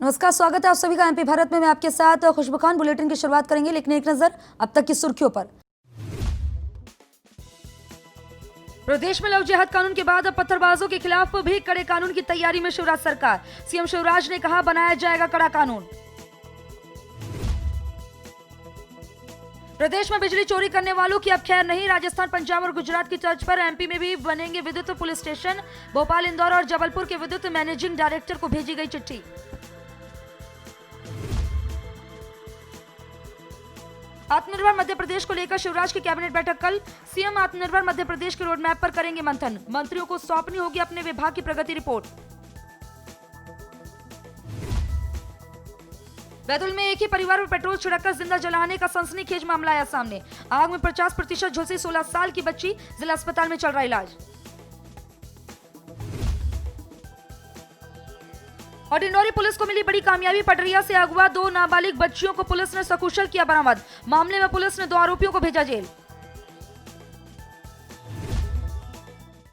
नमस्कार, स्वागत है आप सभी का एमपी भारत में। मैं आपके साथ खुशबू खान। बुलेटिन की शुरुआत करेंगे, लेकिन एक नजर अब तक की सुर्खियों पर। प्रदेश में लव जिहाद कानून के बाद अब पत्थरबाजों के खिलाफ भी कड़े कानून की तैयारी में शिवराज सरकार। सीएम शिवराज ने कहा, बनाया जाएगा कड़ा कानून। प्रदेश में बिजली चोरी करने वालों की अब खैर नहीं। राजस्थान, पंजाब और गुजरात की तर्ज पर एमपी में भी बनेंगे विद्युत पुलिस स्टेशन। भोपाल, इंदौर और जबलपुर के विद्युत मैनेजिंग डायरेक्टर को भेजी गई चिट्ठी। आत्मनिर्भर मध्य प्रदेश को लेकर शिवराज की कैबिनेट बैठक कल। सीएम आत्मनिर्भर मध्य प्रदेश के रोड मैप पर करेंगे मंथन। मंत्रियों को सौंपनी होगी अपने विभाग की प्रगति रिपोर्ट। बैतूल में एक ही परिवार पर पेट्रोल छिड़ककर जिंदा जलाने का सनसनीखेज मामला आया सामने। आग में 50% झुलसी 16 साल की बच्ची, जिला अस्पताल में चल रहा इलाज। और डिंडौरी पुलिस को मिली बड़ी कामयाबी। पटरिया से अगवा 2 नाबालिग बच्चियों को पुलिस ने सकुशल किया बरामद। मामले में पुलिस ने 2 आरोपियों को भेजा जेल।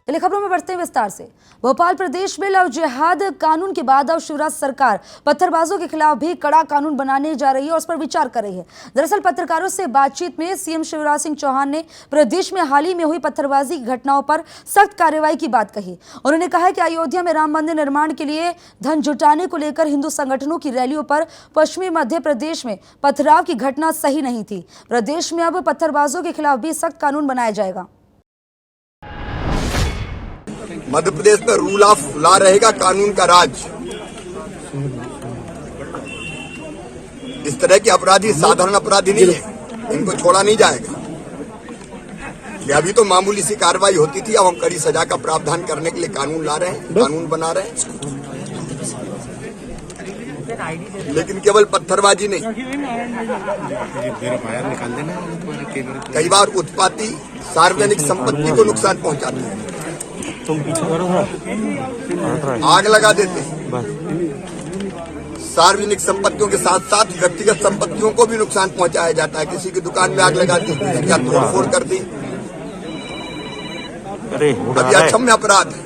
चलिए खबरों में बढ़ते हैं विस्तार से। भोपाल, प्रदेश में लव जिहाद कानून के बाद अब शिवराज सरकार पत्थरबाजों के खिलाफ भी कड़ा कानून बनाने जा रही है और उस पर विचार कर रही है। दरअसल पत्रकारों से बातचीत में सीएम शिवराज सिंह चौहान ने प्रदेश में हाल ही में हुई पत्थरबाजी की घटनाओं पर सख्त कार्रवाई की बात कही। उन्होंने कहा कि अयोध्या में राम मंदिर निर्माण के लिए धन जुटाने को लेकर हिंदू संगठनों की रैलियों पर पश्चिमी मध्य प्रदेश में पथराव की घटना सही नहीं थी। प्रदेश में अब पत्थरबाजों के खिलाफ भी सख्त कानून बनाया जाएगा। मध्य प्रदेश में रूल ऑफ लॉ रहेगा, कानून का राज। इस तरह के अपराधी साधारण अपराधी नहीं है, इनको छोड़ा नहीं जाएगा। ये अभी तो मामूली सी कार्रवाई होती थी, अब हम कड़ी सजा का प्रावधान करने के लिए कानून ला रहे हैं, कानून बना रहे हैं। लेकिन केवल पत्थरबाजी नहीं, कई बार उत्पाती सार्वजनिक संपत्ति को नुकसान पहुंचाते हैं, आग लगा देते हैं। सार्वजनिक संपत्तियों के साथ साथ व्यक्तिगत संपत्तियों को भी नुकसान पहुंचाया जाता है। किसी की दुकान में आग लगा दी या तोड़फोड़ कर दी, अभी अक्षम्य अपराध है।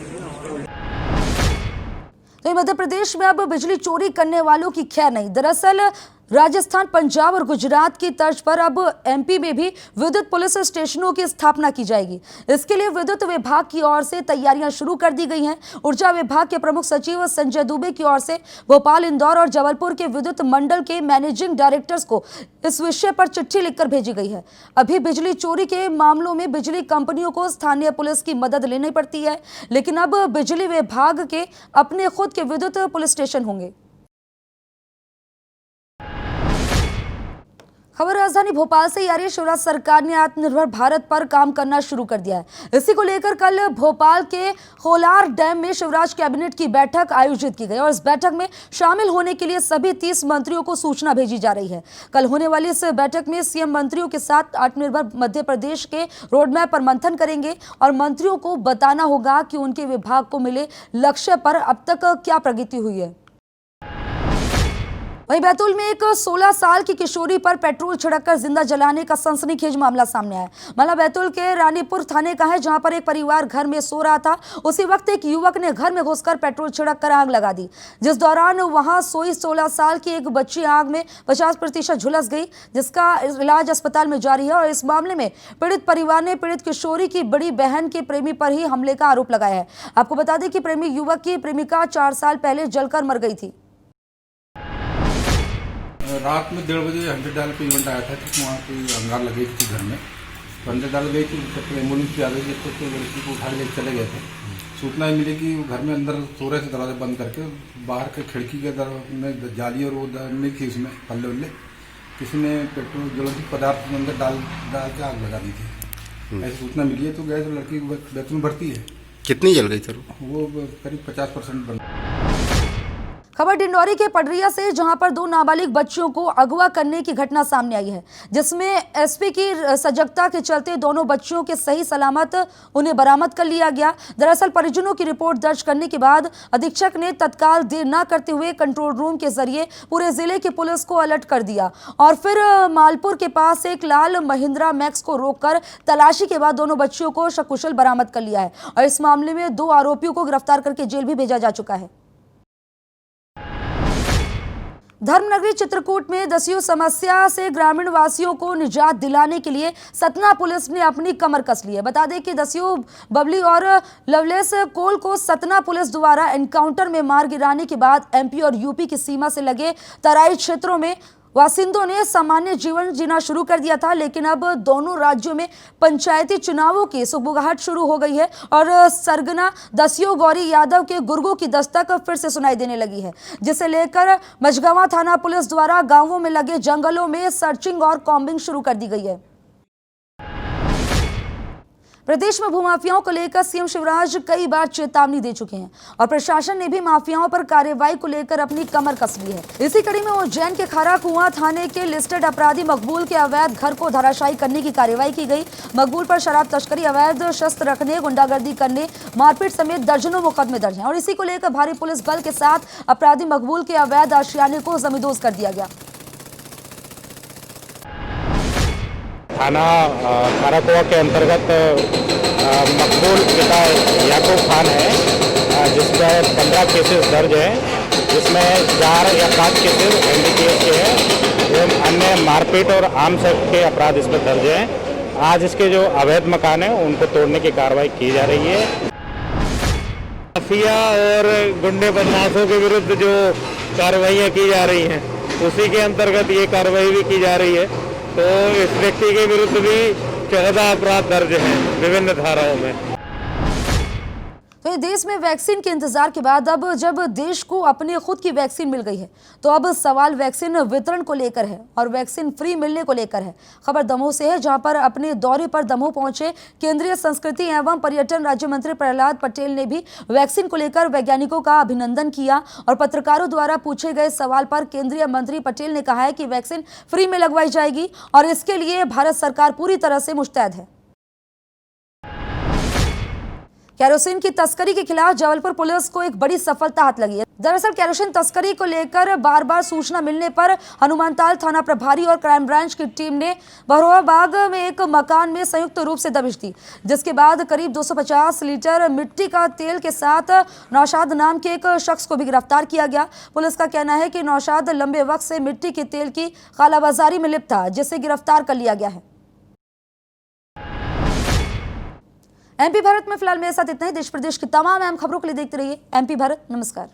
तो मध्य प्रदेश में अब बिजली चोरी करने वालों की खैर नहीं। दरअसल राजस्थान, पंजाब और गुजरात की तर्ज पर अब एमपी में भी विद्युत पुलिस स्टेशनों की स्थापना की जाएगी। इसके लिए विद्युत विभाग की ओर से तैयारियां शुरू कर दी गई हैं। ऊर्जा विभाग के प्रमुख सचिव संजय दुबे की ओर से भोपाल, इंदौर और जबलपुर के विद्युत मंडल के मैनेजिंग डायरेक्टर्स को इस विषय पर चिट्ठी लिखकर भेजी गई है। अभी बिजली चोरी के मामलों में बिजली कंपनियों को स्थानीय पुलिस की मदद लेनी पड़ती है, लेकिन अब बिजली विभाग के अपने खुद के विद्युत पुलिस स्टेशन होंगे। खबर राजधानी भोपाल से आ रही है। शिवराज सरकार ने आत्मनिर्भर भारत पर काम करना शुरू कर दिया है। इसी को लेकर कल भोपाल के होलार डैम में शिवराज कैबिनेट की बैठक आयोजित की गई और इस बैठक में शामिल होने के लिए सभी 30 मंत्रियों को सूचना भेजी जा रही है। कल होने वाली इस बैठक में सीएम मंत्रियों के साथ आत्मनिर्भर मध्य प्रदेश के रोडमैप पर मंथन करेंगे और मंत्रियों को बताना होगा कि उनके विभाग को मिले लक्ष्य पर अब तक क्या प्रगति हुई है। वहीं बैतूल में एक 16 साल की किशोरी पर पेट्रोल छिड़ककर जिंदा जलाने का सनसनीखेज मामला सामने आया। मामला बैतूल के रानीपुर थाने का है, जहां पर एक परिवार घर में सो रहा था। उसी वक्त एक युवक ने घर में घुसकर पेट्रोल छिड़ककर आग लगा दी, जिस दौरान वहां सोई 16 साल की एक बच्ची आग में 50% झुलस गई, जिसका इलाज अस्पताल में जारी है। और इस मामले में पीड़ित परिवार ने पीड़ित किशोरी की बड़ी बहन के प्रेमी पर ही हमले का आरोप लगाया है। आपको बता दें कि प्रेमी युवक की प्रेमिका 4 साल पहले जलकर मर गई थी। रात में 1:30 बजे 100 डायल पे इवेंट आया था कि वहाँ कोई अंगार लगी थी घर में, तो 100 डाल गई थी। तब एम्बुलेंस भी आ गई थी, तो लड़की को उठा के चले गए थे। सूचना मिली कि घर में अंदर सो रहे थे, दरवाजा बंद करके बाहर के खिड़की के में जाली और वो नहीं थी, उसमें पल्ले उल्ले किसी ने पेट्रोल ज्वलंत पदार्थ अंदर डाल के आग लगा दी थी। ऐसी सूचना मिली है, तो गए तो लड़की बैतूल भर्ती है। कितनी जल गई सर? वो करीब 50% बन। खबर डिंडौरी के पटरिया से, जहां पर 2 नाबालिग बच्चियों को अगवा करने की घटना सामने आई है, जिसमें एसपी की सजगता के चलते दोनों बच्चियों के सही सलामत उन्हें बरामद कर लिया गया। दरअसल परिजनों की रिपोर्ट दर्ज करने के बाद अधीक्षक ने तत्काल देर न करते हुए कंट्रोल रूम के जरिए पूरे जिले की पुलिस को अलर्ट कर दिया और फिर मालपुर के पास एक लाल महिंद्रा मैक्स को रोककर तलाशी के बाद दोनों बच्चियों को सकुशल बरामद कर लिया है और इस मामले में 2 आरोपियों को गिरफ्तार करके जेल भी भेजा जा चुका है। धर्मनगरी चित्रकूट में दस्यु समस्या से ग्रामीण वासियों को निजात दिलाने के लिए सतना पुलिस ने अपनी कमर कस ली है। बता दें कि दस्यु बबली और लवलेस कोल को सतना पुलिस द्वारा एनकाउंटर में मार गिराने के बाद एमपी और यूपी की सीमा से लगे तराई क्षेत्रों में वासिंदों ने सामान्य जीवन जीना शुरू कर दिया था, लेकिन अब दोनों राज्यों में पंचायती चुनावों की सुगबुगाहट शुरू हो गई है और सरगना दस्यु गौरी यादव के गुर्गों की दस्तक फिर से सुनाई देने लगी है, जिसे लेकर मझगांव थाना पुलिस द्वारा गांवों में लगे जंगलों में सर्चिंग और कॉम्बिंग शुरू कर दी गई है। प्रदेश में भूमाफियाओं को लेकर सीएम शिवराज कई बार चेतावनी दे चुके हैं और प्रशासन ने भी माफियाओं पर कार्रवाई को लेकर अपनी कमर कस ली है। इसी कड़ी में उज्जैन के खारा कुआं थाने के लिस्टेड अपराधी मकबूल के अवैध घर को धराशायी करने की कार्रवाई की गई। मकबूल पर शराब तस्करी, अवैध शस्त्र रखने, गुंडागर्दी करने, मारपीट समेत दर्जनों मुकदमे दर्ज हैं और इसी को लेकर भारी पुलिस बल के साथ अपराधी मकबूल के अवैध आशियाने को जमींदोज कर दिया गया। थाना खाराकुआ के अंतर्गत मकबूल पिता याकूब खान है, जिसमें 15 केसेस दर्ज हैं, जिसमें 4 या 5 केसेस एनडीपीएस के हैं एवं अन्य मारपीट और आर्म्स एक्ट के अपराध इसमें दर्ज हैं। आज इसके जो अवैध मकान हैं उनको तोड़ने की कार्रवाई की जा रही है। माफिया और गुंडे बदमाशों के विरुद्ध जो कार्रवाइयाँ की जा रही हैं उसी के अंतर्गत ये कार्रवाई भी की जा रही है। तो इस व्यक्ति के विरुद्ध भी 14 अपराध दर्ज हैं विभिन्न धाराओं में। तो देश में वैक्सीन के इंतजार के बाद अब जब देश को अपने खुद की वैक्सीन मिल गई है तो अब सवाल वैक्सीन वितरण को लेकर है और वैक्सीन फ्री मिलने को लेकर है। खबर दमोह से है, जहां पर अपने दौरे पर दमोह पहुंचे केंद्रीय संस्कृति एवं पर्यटन राज्य मंत्री प्रहलाद पटेल ने भी वैक्सीन को लेकर वैज्ञानिकों का अभिनंदन किया और पत्रकारों द्वारा पूछे गए सवाल पर केंद्रीय मंत्री पटेल ने कहा है कि वैक्सीन फ्री में लगवाई जाएगी और इसके लिए भारत सरकार पूरी तरह से मुस्तैद है। केरोसिन की तस्करी के खिलाफ जबलपुर पुलिस को एक बड़ी सफलता हाथ लगी है। दरअसल केरोसिन तस्करी को लेकर बार बार सूचना मिलने पर हनुमानताल थाना प्रभारी और क्राइम ब्रांच की टीम ने बहरोबाग में एक मकान में संयुक्त रूप से दबिश दी, जिसके बाद करीब 250 लीटर मिट्टी का तेल के साथ नौशाद नाम के एक शख्स को भी गिरफ्तार किया गया। पुलिस का कहना है कि नौशाद लंबे वक्त से मिट्टी के तेल की कालाबाजारी में लिप्त था, जिसे गिरफ्तार कर लिया गया है। एमपी भारत में फिलहाल मेरे साथ इतना ही। देश प्रदेश की तमाम अहम खबरों के लिए देखते रहिए एमपी भारत। नमस्कार।